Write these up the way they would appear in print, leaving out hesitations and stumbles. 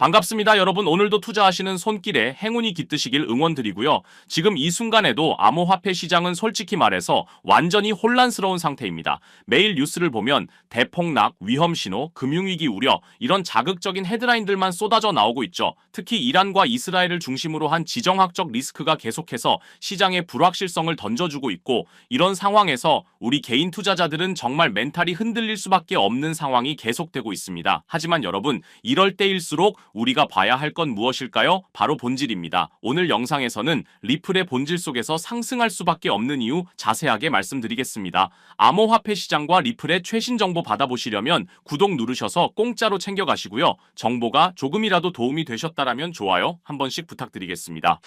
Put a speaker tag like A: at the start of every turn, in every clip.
A: 반갑습니다, 여러분. 오늘도 투자하시는 손길에 행운이 깃드시길 응원드리고요. 지금 이 순간에도 암호화폐 시장은 솔직히 말해서 완전히 혼란스러운 상태입니다. 매일 뉴스를 보면 대폭락, 위험 신호, 금융위기 우려 이런 자극적인 헤드라인들만 쏟아져 나오고 있죠. 특히 이란과 이스라엘을 중심으로 한 지정학적 리스크가 계속해서 시장에 불확실성을 던져주고 있고, 이런 상황에서 우리 개인 투자자들은 정말 멘탈이 흔들릴 수밖에 없는 상황이 계속되고 있습니다. 하지만 여러분, 이럴 때일수록 우리가 봐야 할 건 무엇일까요? 바로 본질입니다. 오늘 영상에서는 리플의 본질 속에서 상승할 수밖에 없는 이유 자세하게 말씀드리겠습니다. 암호화폐 시장과 리플의 최신 정보 받아보시려면 구독 누르셔서 공짜로 챙겨가시고요. 정보가 조금이라도 도움이 되셨다라면 좋아요 한 번씩 부탁드리겠습니다.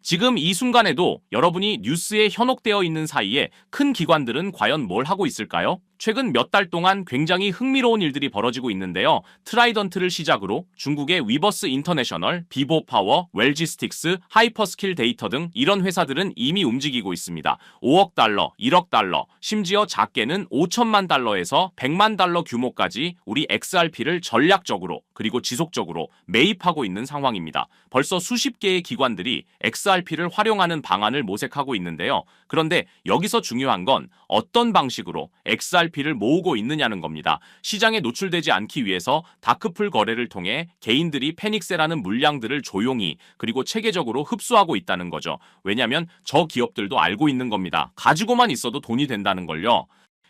A: 지금 이 순간에도 여러분이 뉴스에 현혹되어 있는 사이에 큰 기관들은 과연 뭘 하고 있을까요? 최근 몇 달 동안 굉장히 흥미로운 일들이 벌어지고 있는데요. 트라이던트를 시작으로 중국의 위버스 인터내셔널, 비보파워, 웰지스틱스, 하이퍼스킬 데이터 등 이런 회사들은 이미 움직이고 있습니다. 5억 달러, 1억 달러, 심지어 작게는 5천만 달러에서 100만 달러 규모까지 우리 XRP를 전략적으로 그리고 지속적으로 매입하고 있는 상황입니다. 벌써 수십 개의 기관들이 XRP를 활용하는 방안을 모색하고 있는데요. 그런데 여기서 중요한 건 어떤 방식으로 XRP를 모으고 있느냐는 겁니다. 시장에 노출되지 않기 위해서 다크풀 거래를 통해 개인들이 패닉셀하는 물량들을 조용히 그리고 체계적으로 흡수하고 있다는 거죠. 왜냐하면 저 기업들도 알고 있는 겁니다. 가지고만 있어도 돈이 된다는 걸요.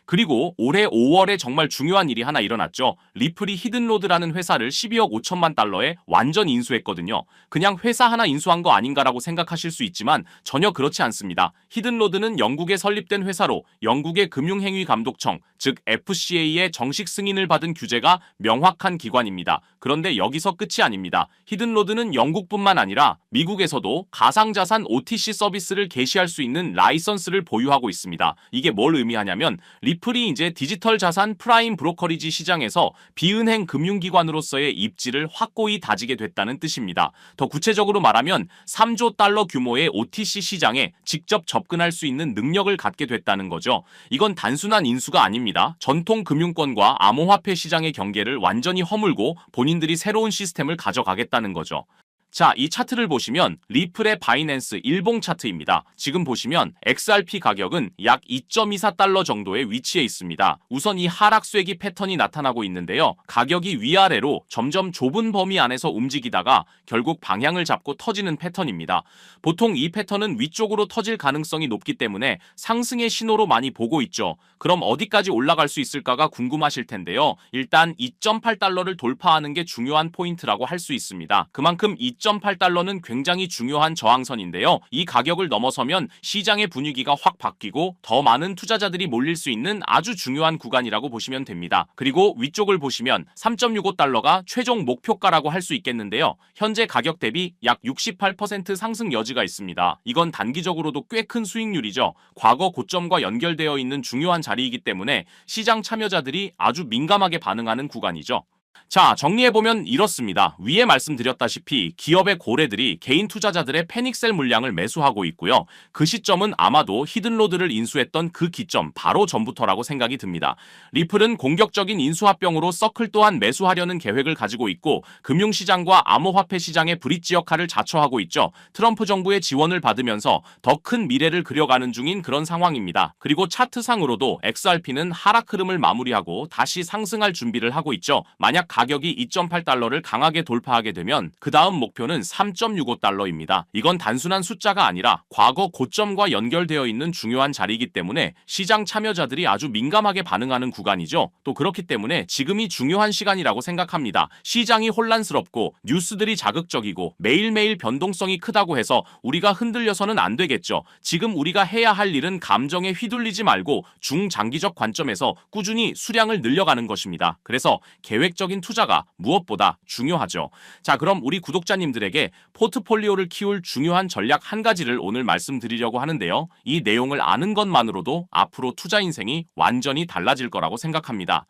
A: 그리고 올해 5월에 정말 중요한 일이 하나 일어났죠. 리플이 히든로드라는 회사를 12억 5천만 달러에 완전 인수했거든요. 그냥 회사 하나 인수한 거 아닌가라고 생각하실 수 있지만 전혀 그렇지 않습니다. 히든로드는 영국에 설립된 회사로 영국의 금융행위감독청, 즉 FCA의 정식 승인을 받은 규제가 명확한 기관입니다. 그런데 여기서 끝이 아닙니다. 히든로드는 영국뿐만 아니라 미국에서도 가상자산 OTC 서비스를 개시할 수 있는 라이선스를 보유하고 있습니다. 이게 뭘 의미하냐면 리플이 이제 디지털 자산 프라임 브로커리지 시장에서 비은행 금융기관으로서의 입지를 확고히 다지게 됐다는 뜻입니다. 더 구체적으로 말하면 3조 달러 규모의 OTC 시장에 직접 접근할 수 있는 능력을 갖게 됐다는 거죠. 이건 단순한 인수가 아닙니다. 전통 금융권과 암호화폐 시장의 경계를 완전히 허물고 본인들이 새로운 시스템을 가져가겠다는 거죠. 자, 이 차트를 보시면 리플의 바이낸스 일봉 차트입니다. 지금 보시면 XRP 가격은 약 2.24달러 정도의 위치에 있습니다. 우선 이 하락쇠기 패턴이 나타나고 있는데요. 가격이 위아래로 점점 좁은 범위 안에서 움직이다가 결국 방향을 잡고 터지는 패턴입니다. 보통 이 패턴은 위쪽으로 터질 가능성이 높기 때문에 상승의 신호로 많이 보고 있죠. 그럼 어디까지 올라갈 수 있을까가 궁금하실 텐데요. 일단 2.8달러를 돌파하는 게 중요한 포인트라고 할 수 있습니다. 그만큼 2.8달러는 굉장히 중요한 저항선인데요. 이 가격을 넘어서면 시장의 분위기가 확 바뀌고 더 많은 투자자들이 몰릴 수 있는 아주 중요한 구간이라고 보시면 됩니다. 그리고 위쪽을 보시면 3.65달러가 최종 목표가라고 할 수 있겠는데요. 현재 가격 대비 약 68% 상승 여지가 있습니다. 이건 단기적으로도 꽤 큰 수익률이죠. 과거 고점과 연결되어 있는 중요한 자리이기 때문에 시장 참여자들이 아주 민감하게 반응하는 구간이죠. 자, 정리해보면 이렇습니다. 위에 말씀드렸다시피 기업의 고래들이 개인 투자자들의 패닉셀 물량을 매수하고 있고요. 그 시점은 아마도 히든로드를 인수했던 그 기점 바로 전부터라고 생각이 듭니다. 리플은 공격적인 인수합병으로 서클 또한 매수하려는 계획을 가지고 있고 금융시장과 암호화폐 시장의 브릿지 역할을 자처하고 있죠. 트럼프 정부의 지원을 받으면서 더 큰 미래를 그려가는 중인 그런 상황입니다. 그리고 차트상으로도 XRP는 하락 흐름을 마무리하고 다시 상승할 준비를 하고 있죠. 만약 가격이 2.8달러를 강하게 돌파하게 되면 그 다음 목표는 3.65달러입니다. 이건 단순한 숫자가 아니라 과거 고점과 연결되어 있는 중요한 자리이기 때문에 시장 참여자들이 아주 민감하게 반응하는 구간이죠. 또 그렇기 때문에 지금이 중요한 시간이라고 생각합니다. 시장이 혼란스럽고 뉴스들이 자극적이고 매일매일 변동성이 크다고 해서 우리가 흔들려서는 안 되겠죠. 지금 우리가 해야 할 일은 감정에 휘둘리지 말고 중장기적 관점에서 꾸준히 수량을 늘려가는 것입니다. 그래서 계획적인 투자가 무엇보다 중요하죠. 자, 그럼 우리 구독자님들에게 포트폴리오를 키울 중요한 전략 한 가지를 오늘 말씀드리려고 하는데요. 이 내용을 아는 것만으로도 앞으로 투자 인생이 완전히 달라질 거라고 생각합니다.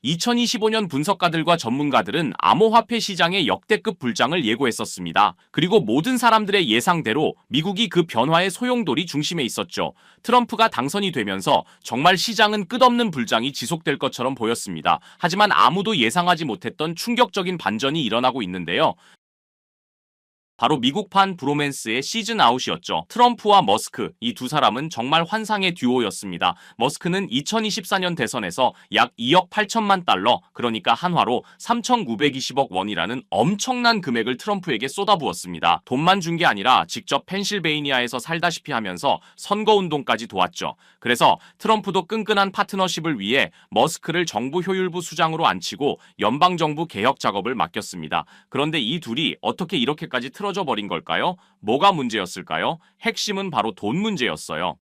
A: 2025년 분석가들과 전문가들은 암호화폐 시장의 역대급 불장을 예고했었습니다. 그리고 모든 사람들의 예상대로 미국이 그 변화의 소용돌이 중심에 있었죠. 트럼프가 당선이 되면서 정말 시장은 끝없는 불장이 지속될 것처럼 보였습니다. 하지만 아무도 예상하지 못했던 충격적인 반전이 일어나고 있는데요. 바로 미국판 브로맨스의 시즌 아웃이었죠. 트럼프와 머스크, 이 두 사람은 정말 환상의 듀오였습니다. 머스크는 2024년 대선에서 약 2억 8천만 달러, 그러니까 한화로 3,920억 원이라는 엄청난 금액을 트럼프에게 쏟아부었습니다. 돈만 준 게 아니라 직접 펜실베이니아에서 살다시피 하면서 선거운동까지 도왔죠. 그래서 트럼프도 끈끈한 파트너십을 위해 머스크를 정부 효율부 수장으로 앉히고 연방정부 개혁 작업을 맡겼습니다. 그런데 이 둘이 어떻게 이렇게까지 틀어져 버린 걸까요? 뭐가 문제였을까요? 핵심은 바로 돈 문제였어요.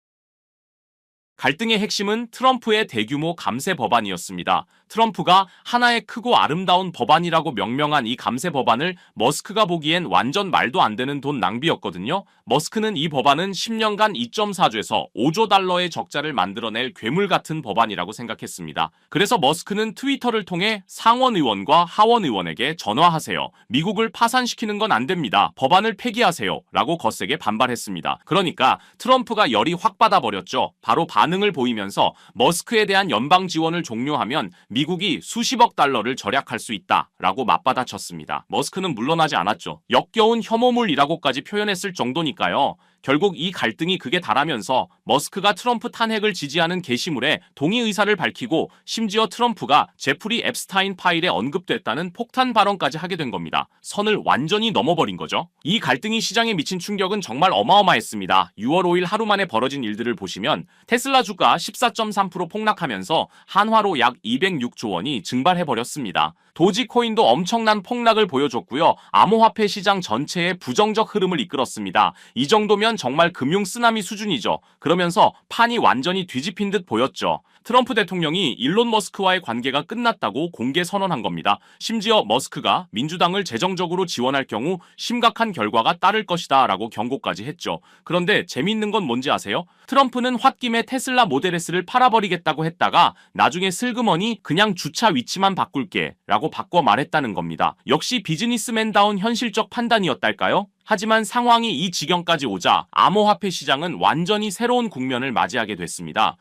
A: 갈등의 핵심은 트럼프의 대규모 감세 법안이었습니다. 트럼프가 하나의 크고 아름다운 법안이라고 명명한 이 감세 법안을 머스크가 보기엔 완전 말도 안 되는 돈 낭비였거든요. 머스크는 이 법안은 10년간 2.4조에서 5조 달러의 적자를 만들어낼 괴물 같은 법안이라고 생각했습니다. 그래서 머스크는 트위터를 통해 상원 의원과 하원 의원에게 전화하세요. 미국을 파산시키는 건 안 됩니다. 법안을 폐기하세요. 라고 거세게 반발했습니다. 그러니까 트럼프가 열이 확 받아버렸죠. 바로 반응을 보이면서 머스크에 대한 연방 지원을 종료하면 미국이 수십억 달러를 절약할 수 있다라고 맞받아쳤습니다. 머스크는 물러나지 않았죠. 역겨운 혐오물이라고까지 표현했을 정도니까요. 결국 이 갈등이 극에 달하면서 머스크가 트럼프 탄핵을 지지하는 게시물에 동의 의사를 밝히고 심지어 트럼프가 제프리 앱스타인 파일에 언급됐다는 폭탄 발언까지 하게 된 겁니다. 선을 완전히 넘어버린 거죠. 이 갈등이 시장에 미친 충격은 정말 어마어마했습니다. 6월 5일 하루 만에 벌어진 일들을 보시면 테슬라 주가 14.3% 폭락하면서 한화로 약 206조 원이 증발해버렸습니다. 도지코인도 엄청난 폭락을 보여줬고요. 암호화폐 시장 전체에 부정적 흐름을 이끌었습니다. 이 정도면 정말 금융 쓰나미 수준이죠. 그러면서 판이 완전히 뒤집힌 듯 보였죠. 트럼프 대통령이 일론 머스크와의 관계가 끝났다고 공개 선언한 겁니다. 심지어 머스크가 민주당을 재정적으로 지원할 경우 심각한 결과가 따를 것이다 라고 경고까지 했죠. 그런데 재미있는 건 뭔지 아세요? 트럼프는 홧김에 테슬라 모델 S를 팔아버리겠다고 했다가 나중에 슬그머니 그냥 주차 위치만 바꿀게 라고 바꿔 말했다는 겁니다. 역시 비즈니스맨다운 현실적 판단이었달까요? 하지만 상황이 이 지경까지 오자 암호화폐 시장은 완전히 새로운 국면을 맞이하게 됐습니다.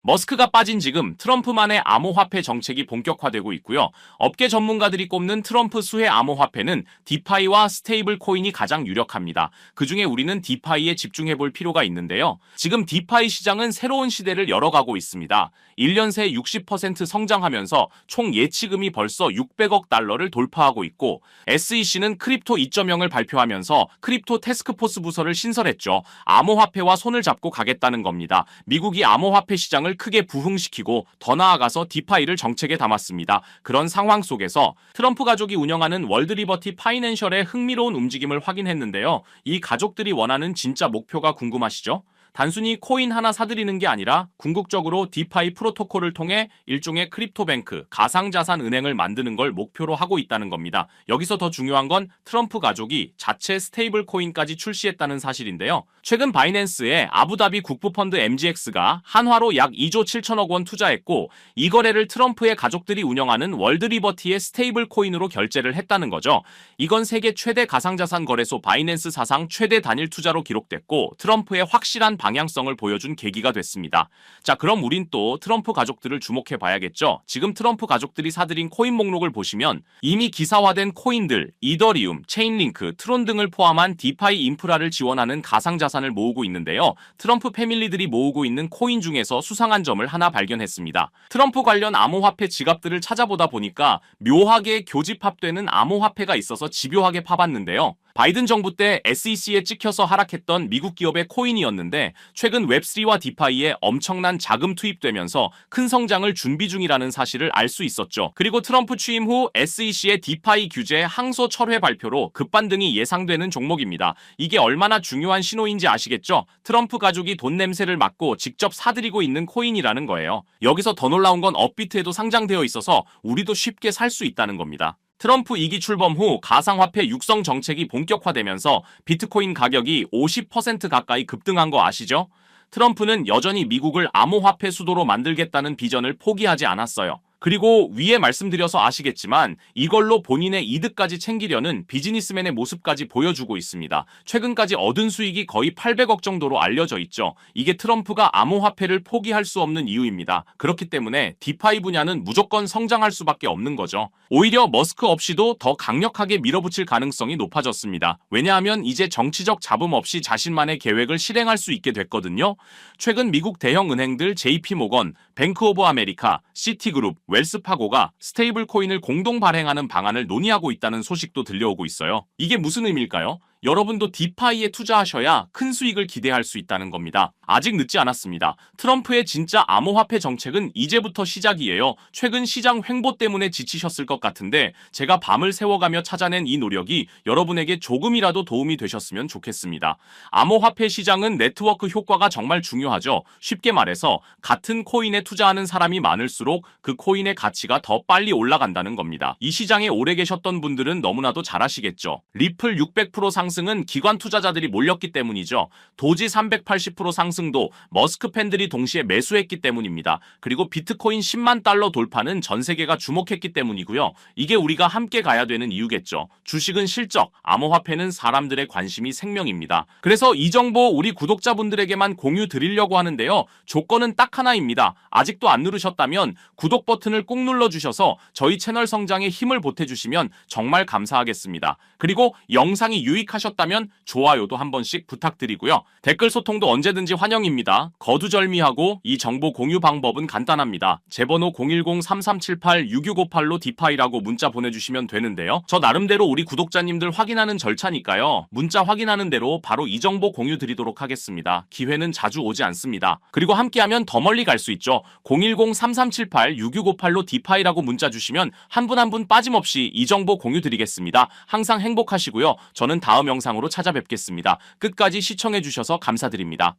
A: 머스크가 빠진 지금 트럼프만의 암호화폐 정책이 본격화되고 있고요. 업계 전문가들이 꼽는 트럼프 수혜 암호화폐는 디파이와 스테이블 코인이 가장 유력합니다. 그중에 우리는 디파이에 집중해볼 필요가 있는데요. 지금 디파이 시장은 새로운 시대를 열어가고 있습니다. 1년 새 60% 성장하면서 총 예치금이 벌써 600억 달러를 돌파하고 있고 SEC는 크립토 2.0을 발표하면서 크립토 태스크포스 부서를 신설했죠. 암호화폐와 손을 잡고 가겠다는 겁니다. 미국이 암호화폐 시장을 크게 부흥시키고 더 나아가서 디파이를 정책에 담았습니다. 그런 상황 속에서 트럼프 가족이 운영하는 월드리버티 파이낸셜의 흥미로운 움직임을 확인했는데요. 이 가족들이 원하는 진짜 목표가 궁금하시죠? 단순히 코인 하나 사들이는 게 아니라 궁극적으로 디파이 프로토콜을 통해 일종의 크립토뱅크, 가상자산 은행을 만드는 걸 목표로 하고 있다는 겁니다. 여기서 더 중요한 건 트럼프 가족이 자체 스테이블 코인까지 출시했다는 사실인데요. 최근 바이낸스에 아부다비 국부펀드 MGX가 한화로 약 2조 7천억 원 투자했고 이 거래를 트럼프의 가족들이 운영하는 월드리버티의 스테이블 코인으로 결제를 했다는 거죠. 이건 세계 최대 가상자산 거래소 바이낸스 사상 최대 단일 투자로 기록됐고 트럼프의 확실한 방향성을 보여준 계기가 됐습니다. 자, 그럼 우린 또 트럼프 가족들을 주목해 봐야겠죠. 지금 트럼프 가족들이 사들인 코인 목록을 보시면 이미 기사화된 코인들, 이더리움, 체인링크, 트론 등을 포함한 디파이 인프라를 지원하는 가상자산을 모으고 있는데요. 트럼프 패밀리들이 모으고 있는 코인 중에서 수상한 점을 하나 발견했습니다. 트럼프 관련 암호화폐 지갑들을 찾아보다 보니까 묘하게 교집합되는 암호화폐가 있어서 집요하게 파봤는데요. 바이든 정부 때 SEC에 찍혀서 하락했던 미국 기업의 코인이었는데 최근 웹3와 디파이에 엄청난 자금 투입되면서 큰 성장을 준비 중이라는 사실을 알 수 있었죠. 그리고 트럼프 취임 후 SEC의 디파이 규제 항소 철회 발표로 급반등이 예상되는 종목입니다. 이게 얼마나 중요한 신호인지 아시겠죠? 트럼프 가족이 돈 냄새를 맡고 직접 사들이고 있는 코인이라는 거예요. 여기서 더 놀라운 건 업비트에도 상장되어 있어서 우리도 쉽게 살 수 있다는 겁니다. 트럼프 2기 출범 후 가상화폐 육성 정책이 본격화되면서 비트코인 가격이 50% 가까이 급등한 거 아시죠? 트럼프는 여전히 미국을 암호화폐 수도로 만들겠다는 비전을 포기하지 않았어요. 그리고 위에 말씀드려서 아시겠지만 이걸로 본인의 이득까지 챙기려는 비즈니스맨의 모습까지 보여주고 있습니다. 최근까지 얻은 수익이 거의 800억 정도로 알려져 있죠. 이게 트럼프가 암호화폐를 포기할 수 없는 이유입니다. 그렇기 때문에 디파이 분야는 무조건 성장할 수밖에 없는 거죠. 오히려 머스크 없이도 더 강력하게 밀어붙일 가능성이 높아졌습니다. 왜냐하면 이제 정치적 잡음 없이 자신만의 계획을 실행할 수 있게 됐거든요. 최근 미국 대형 은행들 JP모건, 뱅크 오브 아메리카, 시티그룹, 웰스파고가 스테이블 코인을 공동 발행하는 방안을 논의하고 있다는 소식도 들려오고 있어요. 이게 무슨 의미일까요? 여러분도 디파이에 투자하셔야 큰 수익을 기대할 수 있다는 겁니다. 아직 늦지 않았습니다. 트럼프의 진짜 암호화폐 정책은 이제부터 시작이에요. 최근 시장 횡보 때문에 지치셨을 것 같은데 제가 밤을 새워가며 찾아낸 이 노력이 여러분에게 조금이라도 도움이 되셨으면 좋겠습니다. 암호화폐 시장은 네트워크 효과가 정말 중요하죠. 쉽게 말해서 같은 코인에 투자하는 사람이 많을수록 그 코인의 가치가 더 빨리 올라간다는 겁니다. 이 시장에 오래 계셨던 분들은 너무나도 잘 아시겠죠. 리플 600% 상승은 기관 투자자들이 몰렸기 때문이죠. 도지 380% 상승도 머스크 팬들이 동시에 매수했기 때문입니다. 그리고 비트코인 10만 달러 돌파는 전 세계가 주목했기 때문이고요. 이게 우리가 함께 가야 되는 이유겠죠. 주식은 실적, 암호화폐는 사람들의 관심이 생명입니다. 그래서 이 정보 우리 구독자분들에게만 공유 드리려고 하는데요. 조건은 딱 하나입니다. 아직도 안 누르셨다면 구독 버튼을 꼭 눌러주셔서 저희 채널 성장에 힘을 보태주시면 정말 감사하겠습니다. 그리고 영상이 유익하셨다면 좋아요도 한 번씩 부탁드리고요. 댓글 소통도 언제든지 환영입니다. 거두절미하고 이 정보 공유 방법은 간단합니다. 제 번호 010-3378-6658로 디파이라고 문자 보내주시면 되는데요. 저 나름대로 우리 구독자님들 확인하는 절차니까요. 문자 확인하는 대로 바로 이 정보 공유 드리도록 하겠습니다. 기회는 자주 오지 않습니다. 그리고 함께하면 더 멀리 갈 수 있죠. 010-3378-6658로 디파이라고 문자 주시면 한 분 한 분 빠짐없이 이 정보 공유 드리겠습니다. 항상 행복하시고요. 저는 다음 영상으로 찾아뵙겠습니다. 끝까지 시청해주셔서 감사드립니다.